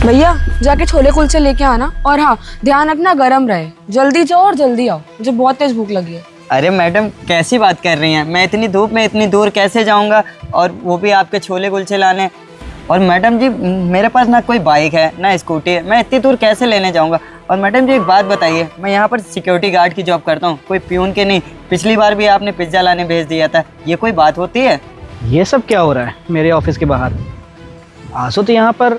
भैया जाके छोले कुलचे लेके आना, और हाँ ध्यान रखना गरम रहे। जल्दी जाओ और जल्दी आओ, मुझे बहुत तेज भूख लगी है। अरे मैडम कैसी बात कर रही हैं, मैं इतनी धूप में इतनी दूर कैसे जाऊंगा, और वो भी आपके छोले कुलचे लाने। और मैडम जी मेरे पास ना कोई बाइक है ना स्कूटी है, मैं इतनी दूर कैसे लेने जाऊंगा। और मैडम जी एक बात बताइए, मैं यहाँ पर सिक्योरिटी गार्ड की जॉब करता हूँ, कोई प्यून के नहीं। पिछली बार भी आपने पिज्ज़ा लाने भेज दिया था, ये कोई बात होती है? ये सब क्या हो रहा है मेरे ऑफिस के बाहर? आंसू तो यहाँ पर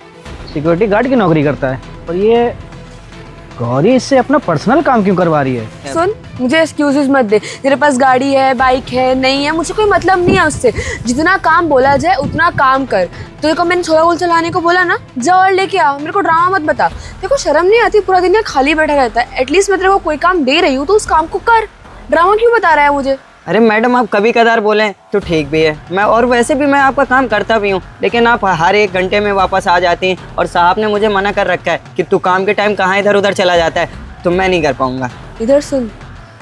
सिक्योरिटी गार्ड की नौकरी करता है, और ये गौरी इससे अपना पर्सनल काम क्यों करवा रही है? सुन, मुझे एक्सक्यूजेस मत दे। तेरे पास गाड़ी है, बाइक है, नहीं है, मुझे कोई मतलब नहीं है उससे। जितना काम बोला जाए उतना काम कर। तो को मैंने छोला कुलचा लाने को बोला ना, जा और लेके आ। मेरे को ड्रामा मत बता। देखो शर्म नहीं आती? पूरा दिन यहाँ खाली बैठा रहता है। एटलीस्ट मैं तेरे को कोई काम दे रही हूँ तो उस काम को कर। ड्रामा क्यों बता रहा है मुझे? अरे मैडम आप कभी कदार बोलें तो ठीक भी है, मैं और वैसे भी मैं आपका काम करता भी हूँ, लेकिन आप हर 1 घंटे में वापस आ जाती हैं। और साहब ने मुझे मना कर रखा है कि तू काम के टाइम कहाँ इधर उधर चला जाता है, तो मैं नहीं कर पाऊँगा। इधर सुन,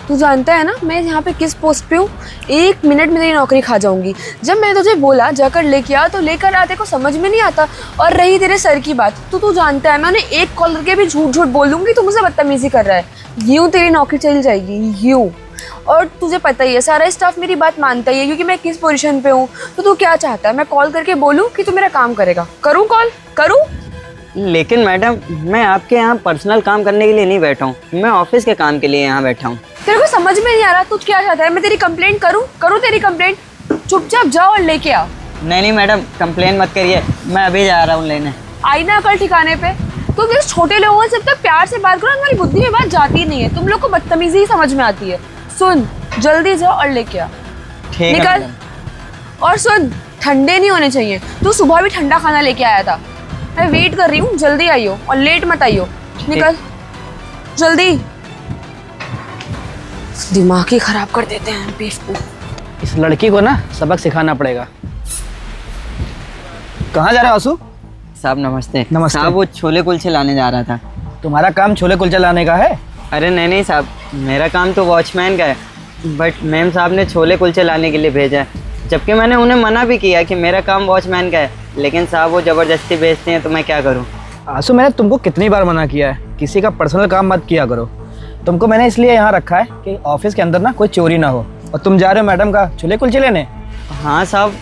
तू जानता है ना मैं यहाँ पे किस पोस्ट पे हूँ? 1 मिनट में तेरी नौकरी खा जाऊंगी। जब मैंने तुझे बोला जाकर लेके आ, तो लेकर आते को समझ में नहीं आता। और रही तेरे सर की बात, तो तू जानता है मैं उन्हें एक कॉल करके भी झूठ झूठ बोल दूंगी, तो मुझे बदतमीजी कर रहा है। यूँ तेरी नौकरी चली जाएगी, यूँ। और तुझे पता ही है सारा स्टाफ मेरी बात मानता ही है, क्योंकि मैं किस पोजीशन पे हूँ। तो तू क्या चाहता है, मैं कॉल करके बोलूँ कि तू मेरा काम करेगा? करूँ कॉल? करूँ? लेकिन मैडम मैं आपके यहाँ पर्सनल काम करने के लिए नहीं बैठा हूँ, मैं ऑफिस के काम के लिए यहाँ बैठा हूँ। तेरे को समझ में नहीं आ रहा तू क्या चाहता है? मैं तेरी कंप्लेंट करूँ? करूँ तेरी कंप्लेंट? चुपचाप जाओ और लेके आ। नहीं मैडम कंप्लेन मत करिए, मैं अभी जा रहा हूँ लेने। आई ना अकल ठिकाने पे। तुम तो छोटे लोगों से जब तक प्यार से बात करो, तुम्हारी बुद्धि में बात जाती नहीं है। तुम लोग को बदतमीजी ही समझ में आती है। सुन, जल्दी जाओ और लेके आ। ठीक है निकल। मैडम। और सुन, ठंडे नहीं होने चाहिए। तू सुबह भी ठंडा खाना लेके आया था। मैं वेट कर रही हूँ, जल्दी आइयो और लेट मत आइयो। निकल जल्दी। दिमाग ही खराब कर देते हैं बेवकूफ। इस लड़की को ना सबक सिखाना पड़ेगा। कहाँ जा रहे हो आंसू? साहब नमस्ते। नमस्ते। साहब वो छोले कुलचे लाने जा रहा था। तुम्हारा काम छोले कुलचे लाने का है? अरे नहीं साहब, मेरा काम तो वॉचमैन का है, बट मैम साहब ने छोले कुलचे लाने के लिए भेजा है। जबकि मैंने उन्हें मना भी किया कि मेरा काम वॉचमैन का है, लेकिन साहब वो ज़बरदस्ती भेजते हैं, तो मैं क्या करूं? आंसू मैंने तुमको कितनी बार मना किया है, किसी का पर्सनल काम मत किया करो। तुमको मैंने इसलिए यहाँ रखा है कि ऑफिस के अंदर ना कोई चोरी ना हो, और तुम जा रहे हो मैडम का छोले कुलचे लेने। हाँ साहब,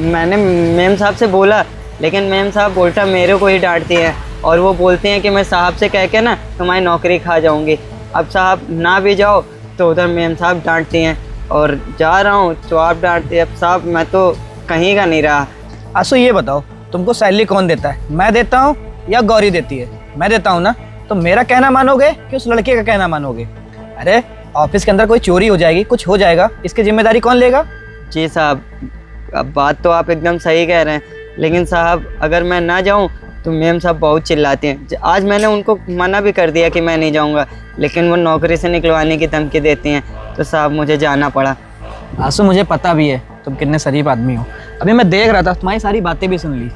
मैंने मैम साहब से बोला, लेकिन मैम साहब उल्टा मेरे को ही डांटती हैं, और वो बोलती हैं कि मैं साहब से कह के ना तुम्हारी नौकरी खा जाऊँगी। अब साहब ना भी जाओ तो उधर मैम साहब डांटती हैं, और जा रहा हूँ तो आप डांटती हैं। अब साहब मैं तो कहीं का नहीं रहा। आंसू ये बताओ, तुमको सैलरी कौन देता है, मैं देता हूँ या गौरी देती है? मैं देता हूँ ना, तो मेरा कहना मानोगे कि उस लड़के का कहना मानोगे? अरे ऑफिस के अंदर कोई चोरी हो जाएगी, कुछ हो जाएगा, इसकी जिम्मेदारी कौन लेगा? जी साहब, अब बात तो आप एकदम सही कह रहे हैं, लेकिन साहब अगर मैं ना जाऊं तो मैम साहब बहुत चिल्लाती हैं। आज मैंने उनको मना भी कर दिया कि मैं नहीं जाऊंगा, लेकिन वो नौकरी से निकलवाने की धमकी देती हैं, तो साहब मुझे जाना पड़ा। आंसू मुझे पता भी है तुम कितने शरीफ आदमी हो। अभी मैं देख रहा था, तुम्हारी सारी बातें भी सुन ली।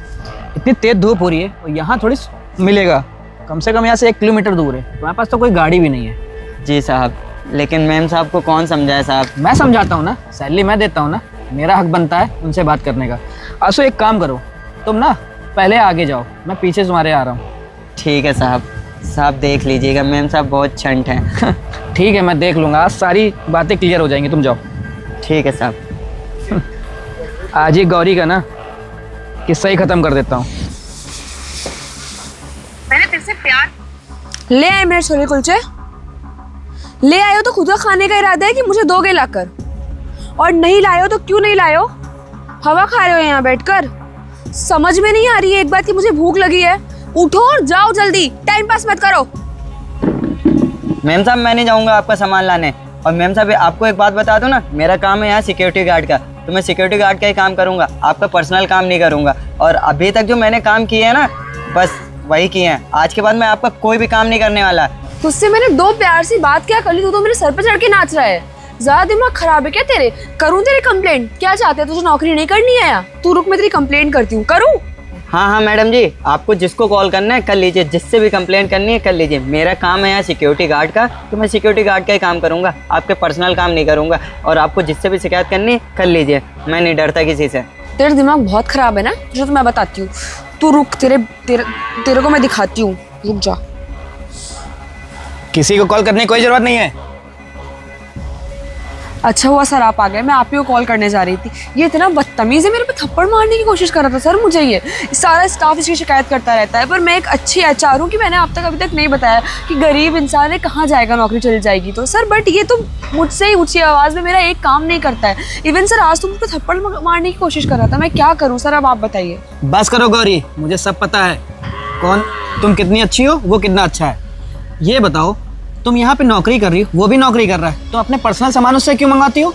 इतनी तेज धूप हो रही है और यहाँ थोड़ी मिलेगा, कम से कम यहाँ से 1 किलोमीटर दूर है, तुम्हारे पास तो कोई गाड़ी भी नहीं है। जी साहब, लेकिन मैम साहब को कौन समझाए साहब? मैं समझाता हूँ ना, सैलरी मैं देता हूँ ना, मेरा हक बनता है उनसे बात करने का। आंसू एक काम करो, तुम ना पहले आगे जाओ, मैं पीछे तुम्हारे आ रहा हूँ। ठीक है साहब, साहब देख लीजिएगा, मैम साहब बहुत छंट हैं। ठीक है, मैं देख लूँगा, आज सारी बातें क्लियर हो जाएंगी, तुम जाओ। ठीक है साहब। आज ही गौरी का ना किस्सा ही ख़त्म कर देता हूँ। मैंने तेरे से प्यार ले आए मेरे छोले कुलचे। ले आए हो तो खुद का खाने का इरादा है कि मुझे दोगे लाकर? और नहीं लाए हो तो क्यों नहीं लाए हो? हवा खा रहे हो यहाँ बैठकर? समझ में नहीं आ रही है एक बात कि मुझे भूख लगी है? उठो और जाओ जल्दी, टाइम पास मत करो। मैम साहब मैं नहीं जाऊँगा आपका सामान लाने। और मैम साहब आपको एक बात बता दूँ ना, मेरा काम है यहाँ सिक्योरिटी गार्ड का, तो मैं सिक्योरिटी गार्ड का ही काम करूँगा, आपका पर्सनल काम नहीं करूँगा। और अभी तक जो मैंने काम किए हैं ना, बस वही किए हैं। आज के बाद मैं आपका कोई भी काम नहीं करने वाला। तुझसे मैंने 2 प्यार सी बात क्या कर ली, तू तो मेरे सर पे चढ़ के नाच रहा है। ज्यादा दिमाग खराब है क्या तेरे? करूँ तेरी कंप्लेंट? क्या चाहते हैं, तुझे नौकरी नहीं करनी है या? तू रुक, मैं तेरी कंप्लेंट करती हूँ। करूँ? हाँ मैडम जी, आपको जिसको कॉल करना है कर लीजिए, जिससे भी कंप्लेंट करनी है कर लीजिए। मेरा काम है यहाँ सिक्योरिटी गार्ड का, तो मैं सिक्योरिटी गार्ड का ही काम करूँगा, आपके पर्सनल काम नहीं करूँगा। और आपको जिससे भी शिकायत करनी है कर लीजिए, मैं नहीं डरता किसी से। तेरा दिमाग बहुत खराब है ना, जो तो मैं बताती हूँ। तू रुक, तेरे तेरे तेरे को मैं दिखाती हूँ, रुक जा। किसी को कॉल करने की कोई जरूरत नहीं है। अच्छा हुआ सर आप आ गए, मैं आप ही को कॉल करने जा रही थी। ये इतना बदतमीज है, मेरे पे थप्पड़ मारने की कोशिश कर रहा था सर मुझे। ये सारा स्टाफ इसकी शिकायत करता रहता है, पर मैं एक अच्छी एचआर हूँ कि मैंने आप तक अभी तक नहीं बताया कि गरीब इंसान है कहाँ जाएगा नौकरी चली जाएगी तो। सर बट ये तो मुझसे ही ऊँची आवाज़ में मेरा एक काम नहीं करता है। इवन सर आज तुम मुझ पर थप्पड़ मारने की कोशिश कर रहा था, मैं क्या करूँ सर, अब आप बताइए। बस करो गौरी, मुझे सब पता है कौन तुम कितनी अच्छी हो, वो कितना अच्छा है। ये बताओ, तुम यहाँ पे नौकरी कर रही हो, वो भी नौकरी कर रहा है, तो अपने पर्सनल सामान उससे क्यों मंगाती हो?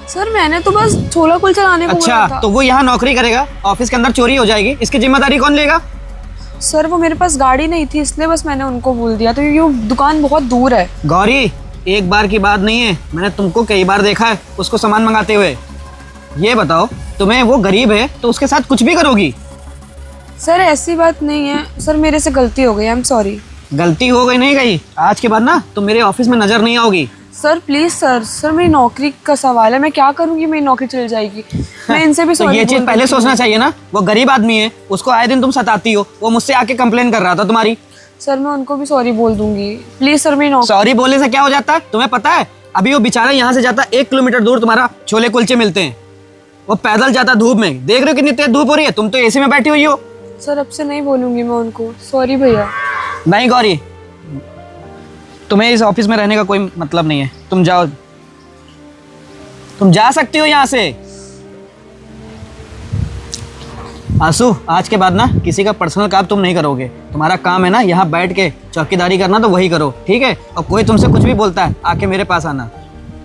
सर मैंने तो बस छोला कुलचा लाने को बोला था। अच्छा, तो वो यहाँ नौकरी करेगा, ऑफिस के अंदर चोरी हो जाएगी, इसकी जिम्मेदारी कौन लेगा? सर वो मेरे पास गाड़ी नहीं थी इसलिए बस मैंने उनको बोल दिया, तो ये दुकान बहुत दूर है। गौरी, एक बार की बात नहीं है, मैंने तुमको कई बार देखा है उसको सामान मंगाते हुए। ये बताओ, तुम्हें वो गरीब है तो उसके साथ कुछ भी करोगी? सर ऐसी बात नहीं है सर, मेरे से गलती हो गई, आई एम सॉरी। गलती हो गई नहीं गई, आज के बाद ना तुम मेरे ऑफिस में नजर नहीं आओगी। सर प्लीज सर, सर मेरी नौकरी का सवाल है, मैं क्या करूंगी, मेरी नौकरी चली जाएगी। मैं इनसे भी तो सॉरी ये चीज पहले सोचना चाहिए ना। वो गरीब आदमी है, उसको आए दिन तुम सताती हो, वो मुझसे आके कंप्लेन कर रहा था तुम्हारी। सर मैं उनको भी सॉरी बोल दूंगी, प्लीज सर मेरी नौकरी। सॉरी बोलने से क्या हो जाता है तुम्हें पता है? अभी वो बेचारा यहाँ से जाता 1 किलोमीटर दूर तुम्हारा छोले कुलचे मिलते हैं, वो पैदल जाता धूप में। देख रहे हो कितनी तेज धूप हो रही है, तुम तो एसी में बैठी हुई हो। सर अब से नहीं बोलूंगी मैं उनको, सॉरी भैया। नहीं गौरी, तुम्हें इस ऑफिस में रहने का कोई मतलब नहीं है, तुम जाओ, तुम जा सकती हो यहाँ से। आंसू, आज के बाद ना किसी का पर्सनल काम तुम नहीं करोगे। तुम्हारा काम है ना यहाँ बैठ के चौकीदारी करना, तो वही करो, ठीक है? और कोई तुमसे कुछ भी बोलता है आके मेरे पास आना।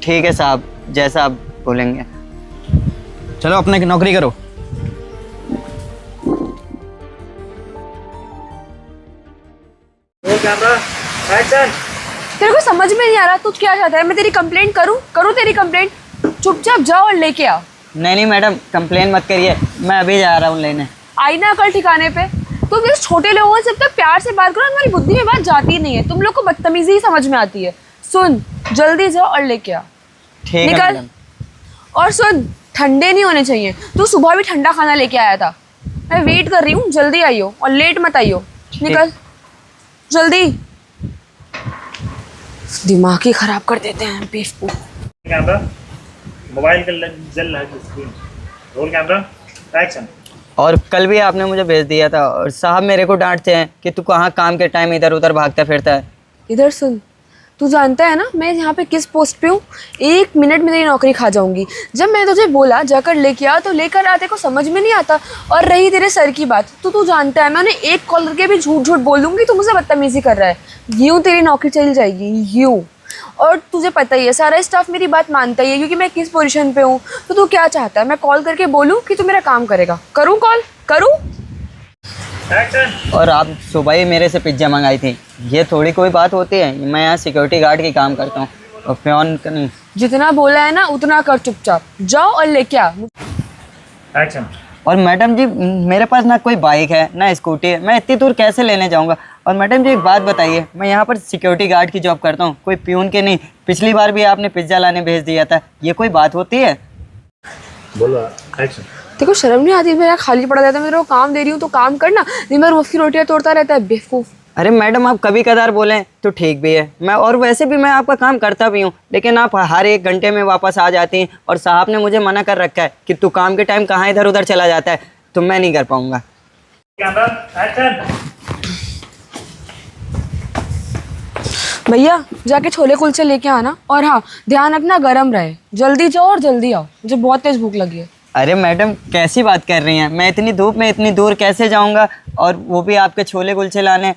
ठीक है साहब, जैसा आप बोलेंगे। चलो अपने नौकरी करो। तेरे को समझ में नहीं आ रहा तू क्या चाहता है? मैं तेरी कंप्लेंट करूं तेरी कंप्लेंट? चुपचाप जाओ और लेके आ। नहीं मैडम, कंप्लेन मत करिए, मैं अभी जा रहा हूँ लेने। आई ना कल ठिकाने पे। तुम इस छोटे लोगों से जब तक प्यार से बात करो, तुम्हारी बुद्धि में बात जाती नहीं है, तुम लोग को बदतमीजी ही समझ में आती है। सुन, जल्दी जाओ और लेके आ। ठीक है निकल। मैडम। और सुन, ठंडे नहीं होने चाहिए। तू सुबह भी ठंडा खाना लेके आया था, मैं वेट कर रही हूँ, जल्दी आइयो और लेट मत आइयो। निकल जल्दी, दिमाग ही खराब कर देते हैं बेवकूफ। कैमरा, मोबाइल का जल रहा है स्क्रीन। Roll camera, action. और कल भी आपने मुझे भेज दिया था और साहब मेरे को डांटते हैं कि तू कहाँ काम के टाइम इधर उधर भागता फिरता है। इधर सुन, तू जानता है ना मैं यहाँ पे किस पोस्ट पे हूँ? 1 मिनट में तेरी नौकरी खा जाऊंगी। जब मैंने तुझे बोला जाकर लेके आ, तो लेकर आते को समझ में नहीं आता। और रही तेरे सर की बात, तो तू जानता है मैं उन्हें एक कॉल करके भी झूठ झूठ बोल दूंगी, तू मुझसे बदतमीजी कर रहा है। यूँ तेरी नौकरी चली जाएगी, यूँ। और तुझे पता ही है सारा स्टाफ मेरी बात मानता ही है, क्योंकि मैं किस पोजीशन पे हूँ। तो तू क्या चाहता है, मैं कॉल करके बोलूँ कि तू मेरा काम करेगा? करूँ कॉल, करूँ? एक्शन। और आप सुबह ही मेरे से पिज्ज़ा मंगाई थी, ये थोड़ी कोई बात होती है? मैं यहाँ सिक्योरिटी गार्ड की काम करता हूँ और प्योन का नहीं। जितना बोला है ना उतना कर, चुपचाप जाओ और लेके आ। एक्शन। और मैडम जी, मेरे पास ना कोई बाइक है ना स्कूटी है, मैं इतनी दूर कैसे लेने जाऊँगा? और मैडम जी एक बात बताइए, मैं यहाँ पर सिक्योरिटी गार्ड की जॉब करता हूँ, कोई प्यून के नहीं। पिछली बार भी आपने पिज्ज़ा लाने भेज दिया था, ये कोई बात होती है? बोलो एक्शन। तेरे को शर्म नहीं आती? मेरा खाली पड़ा रहता है, मैं तेरे को काम दे रही हूँ तो काम करना, दिन भर मुफ्त की रोटियाँ तोड़ता रहता है बेवकूफ़। अरे मैडम, आप कभी कदार बोलें तो ठीक भी है, मैं और वैसे भी मैं आपका काम करता भी हूँ, लेकिन आप हर 1 घंटे में वापस आ जाती हैं। और साहब ने मुझे मना कर रखा है कि तू काम के टाइम कहाँ इधर उधर चला जाता है, तो मैं नहीं कर पाऊँगा। Camera, action. भैया जाके छोले कुलचे लेके आना, और हाँ ध्यान रखना गरम रहे। जल्दी जाओ और जल्दी आओ, मुझे बहुत तेज भूख लगी है। अरे मैडम, कैसी बात कर रही हैं? मैं इतनी धूप में इतनी दूर कैसे जाऊँगा, और वो भी आपके छोले कुलचे लाने।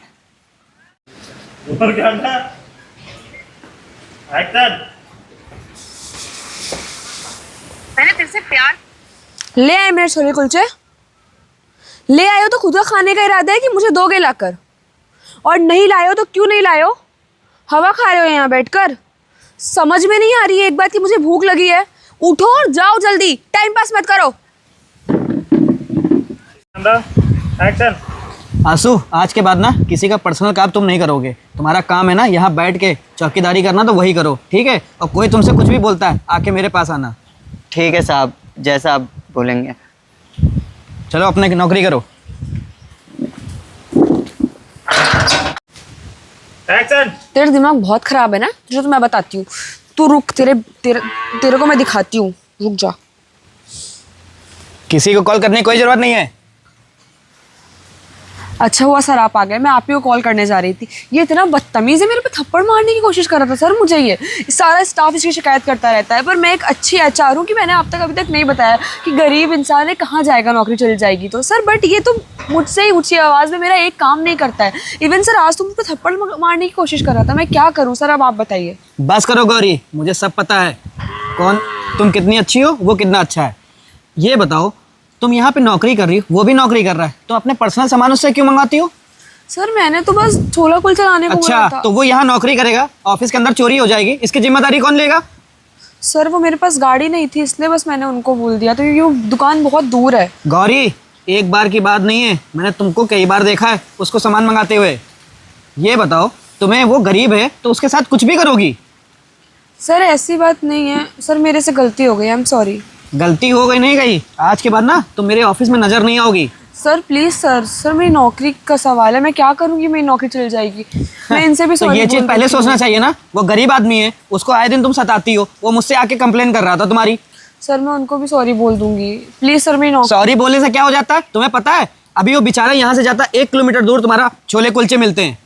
Roll camera, action. मैंने तेरे से प्यार ले आए मेरे छोले कुलचे, ले आए हो तो खुद का खाने का इरादा है कि मुझे दोगे लाकर? और नहीं लाए हो तो क्यों नहीं लाए हो? हवा खा रहे हो यहाँ बैठकर? समझ में नहीं आ रही है एक बात कि मुझे भूख लगी है? उठो और जाओ जल्दी, टाइम पास मत करो। Camera, action. आंसू, आज के बाद ना किसी का पर्सनल काम तुम नहीं करोगे। तुम्हारा काम है ना यहाँ बैठ के चौकीदारी करना, तो वही करो, ठीक है? और कोई तुमसे कुछ भी बोलता है आके मेरे पास आना। ठीक है साहब, जैसा आप बोलेंगे। चलो अपने नौकरी करो। एक्शन। तेरा दिमाग बहुत खराब है ना, तुझे तो मैं बताती हूँ। तू रुक, तेरे को मैं दिखाती हूँ, रुक जा। किसी को कॉल करने की कोई जरूरत नहीं है। अच्छा हुआ सर आप आ गए, मैं आप ही को कॉल करने जा रही थी। ये इतना बदतमीज है, मेरे पे थप्पड़ मारने की कोशिश कर रहा था सर मुझे। ये सारा स्टाफ इसकी शिकायत करता रहता है, पर मैं एक अच्छी एचआर हूँ कि मैंने आप तक अभी तक नहीं बताया कि गरीब इंसान है कहाँ जाएगा नौकरी चली जाएगी तो। सर बट ये तो मुझसे ही ऊँची आवाज़ में मेरा एक काम नहीं करता है। इवन सर आज तुम मुझ पर थप्पड़ मारने की कोशिश कर रहा था, मैं क्या करूँ सर, अब आप बताइए। बस करो गौरी, मुझे सब पता है कौन तुम कितनी अच्छी हो, वो कितना अच्छा है। ये बताओ, तुम यहाँ पे नौकरी कर रही हो, वो भी नौकरी कर रहा है, तो अपने पर्सनल सामान उससे क्यों मंगाती हो? सर मैंने तो बस छोला कुलचा लाने को बोला अच्छा, था। तो वो यहाँ नौकरी करेगा, ऑफिस के अंदर चोरी हो जाएगी, इसकी जिम्मेदारी कौन लेगा? सर वो मेरे पास गाड़ी नहीं थी इसलिए बस मैंने उनको बोल दिया, तो ये दुकान बहुत दूर है। गौरी, एक बार की बात नहीं है, मैंने तुमको कई बार देखा है उसको सामान मंगाते हुए। ये बताओ, तुम्हें वो गरीब है तो उसके साथ कुछ भी करोगी? सर ऐसी बात नहीं है सर, मेरे से गलती हो गई, आई एम सॉरी। गलती हो गई नहीं गई, आज के बाद ना तुम मेरे ऑफिस में नजर नहीं आओगी। सर प्लीज सर मेरी नौकरी का सवाल है, मैं क्या करूंगी, मेरी नौकरी चल जाएगी। मैं इनसे भी तो सॉरी ये चीज पहले सोचना चाहिए ना। वो गरीब आदमी है, उसको आए दिन तुम सताती हो, वो मुझसे आके कंप्लेन कर रहा था तुम्हारी। सर मैं उनको भी सॉरी बोल दूंगी, प्लीज सर मेरी नौकरी। सॉरी बोलने से क्या हो जाता है तुम्हें पता है? अभी वो बेचारा यहाँ से जाता 1 किलोमीटर दूर, तुम्हारा छोले कुलचे मिलते हैं,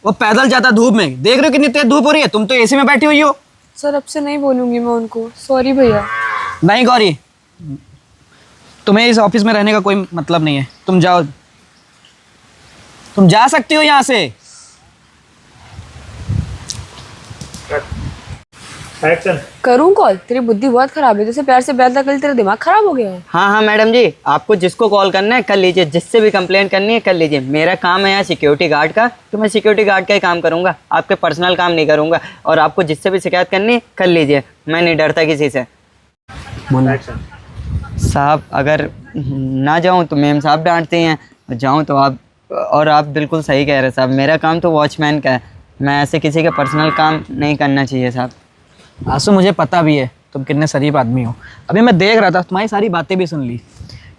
वो पैदल जाता धूप में। देख रहे हो कितनी तेज धूप हो रही है, तुम तो एसी में बैठी हुई हो। सर अब से नहीं बोलूंगी मैं उनको, सॉरी भैया। नहीं गौरी, तुम्हें इस ऑफिस में रहने का कोई मतलब नहीं है, तुम जाओ, तुम जा सकती हो यहाँ से। एक्शन। करूँ कॉल? तेरी बुद्धि बहुत खराब है, जैसे प्यार से बैठ कर तेरा दिमाग खराब हो गया है। हाँ हाँ मैडम जी, आपको जिसको कॉल करना है कर लीजिए, जिससे भी कंप्लेंट करनी है कर लीजिए। मेरा काम है यहाँ सिक्योरिटी गार्ड का, तो मैं सिक्योरिटी गार्ड का ही काम करूँगा, आपके पर्सनल काम नहीं करूँगा। और आपको जिससे भी शिकायत करनी है कर लीजिए, मैं नहीं डरता किसी से। एक्शन। साहब अगर ना जाऊँ तो मैम साहब डांटती हैं, जाऊँ तो आप, और आप बिल्कुल सही कह रहे हैं साहब, मेरा काम तो वॉचमैन का है, मैं ऐसे किसी का पर्सनल काम नहीं करना चाहिए साहब। आंसू, मुझे पता भी है तुम कितने शरीफ आदमी हो। अभी मैं देख रहा था, तुम्हारी सारी बातें भी सुन ली।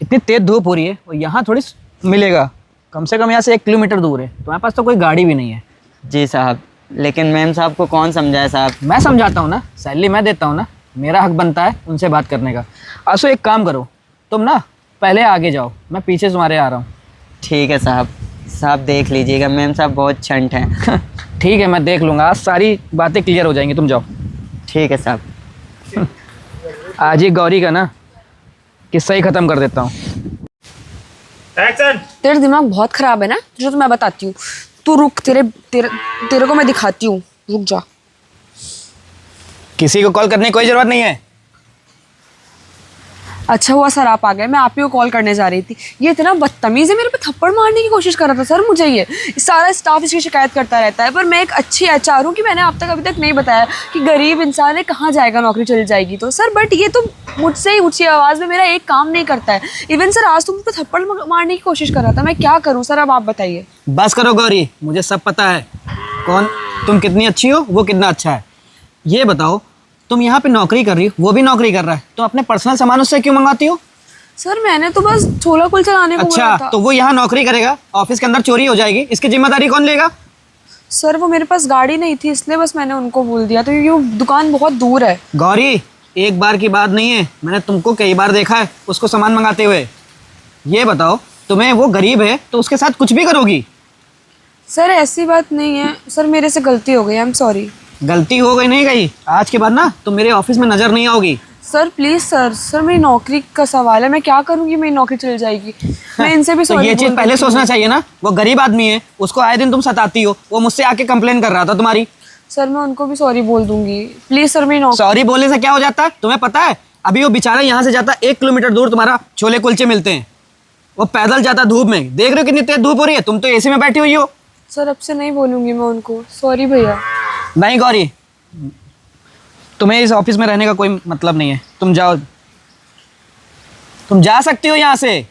इतनी तेज धूप हो रही है और यहाँ थोड़ी मिलेगा, कम से कम यहाँ से 1 किलोमीटर दूर है, तुम्हारे पास तो कोई गाड़ी भी नहीं है। जी साहब, लेकिन मैम साहब को कौन समझाए साहब? मैं समझाता हूँ ना, सैलरी मैं देता हूँ ना, मेरा हक बनता है उनसे बात करने का। आंसू एक काम करो, तुम ना पहले आगे जाओ, मैं पीछे तुम्हारे आ रहा हूँ। ठीक है साहब, साहब देख लीजिएगा, मैम साहब बहुत छंट हैं। ठीक है, मैं देख लूँगा, आज सारी बातें क्लियर हो जाएंगी, तुम जाओ। ठीक है साहब। आज ही गौरी का ना किस्सा ही ख़त्म कर देता हूँ। एक्शन। तेरा दिमाग बहुत खराब है ना, तुझे तो मैं बताती हूँ। तू रुक, तेरे को मैं दिखाती हूँ, रुक जा। किसी को कॉल करने की कोई ज़रूरत नहीं है। अच्छा हुआ सर आप आ गए, मैं आप ही को कॉल करने जा रही थी। ये इतना बदतमीज है, मेरे पे थप्पड़ मारने की कोशिश कर रहा था सर मुझे। ये सारा स्टाफ इसकी शिकायत करता रहता है, पर मैं एक अच्छी एचआर हूँ कि मैंने आप तक अभी तक नहीं बताया कि गरीब इंसान है कहाँ जाएगा नौकरी चली जाएगी तो। सर बट ये तो मुझसे ही ऊँची आवाज़ में मेरा एक काम नहीं करता है। इवन सर आज तुम मुझ पर थप्पड़ मारने की कोशिश कर रहा था, मैं क्या करूँ सर, अब आप बताइए। बस करो गौरी, मुझे सब पता है कौन तुम कितनी अच्छी हो, वो कितना अच्छा है। ये बताओ, तुम यहाँ पे नौकरी कर रही हो, वो भी नौकरी कर रहा है, तो अपने पर्सनल सामान उससे क्यों मंगाती हो? सर मैंने तो बस छोला कुलचा लाने को बोला अच्छा, था। तो वो यहाँ नौकरी करेगा, ऑफिस के अंदर चोरी हो जाएगी, इसकी जिम्मेदारी कौन लेगा? सर वो मेरे पास गाड़ी नहीं थी इसलिए बस मैंने उनको बोल दिया, तो ये दुकान बहुत दूर है। गौरी, एक बार की बात नहीं है, मैंने तुमको कई बार देखा है उसको सामान मंगाते हुए। ये बताओ, तुम्हें वो गरीब है तो उसके साथ कुछ भी करोगी? सर ऐसी बात नहीं है सर, मेरे से गलती हो गई, आई एम सॉरी। गलती हो गई नहीं गई, आज के बाद ना तुम मेरे ऑफिस में नजर नहीं आओगी। सर प्लीज सर मेरी नौकरी का सवाल है, मैं क्या करूंगी, मेरी नौकरी चल जाएगी। मैं इनसे भी तो सॉरी ये चीज पहले सोचना चाहिए ना। वो गरीब आदमी है, उसको आए दिन तुम सताती हो, वो मुझसे आके कंप्लेन कर रहा था तुम्हारी। सर मैं उनको भी सॉरी बोल दूंगी, प्लीज सर मेरी नौकरी। सॉरी बोलने से क्या हो जाता है तुम्हें पता है? अभी वो बेचारा यहाँ से जाता 1 किलोमीटर दूर, तुम्हारा छोले कुलचे मिलते हैं, वो पैदल जाता धूप में। देख रहे हो कितनी तेज धूप हो रही है, तुम तो एसी में बैठी हुई हो। सर अब से नहीं बोलूंगी मैं उनको, सॉरी भैया। नहीं गौरी, तुम्हें इस ऑफिस में रहने का कोई मतलब नहीं है, तुम जाओ, तुम जा सकती हो यहाँ से।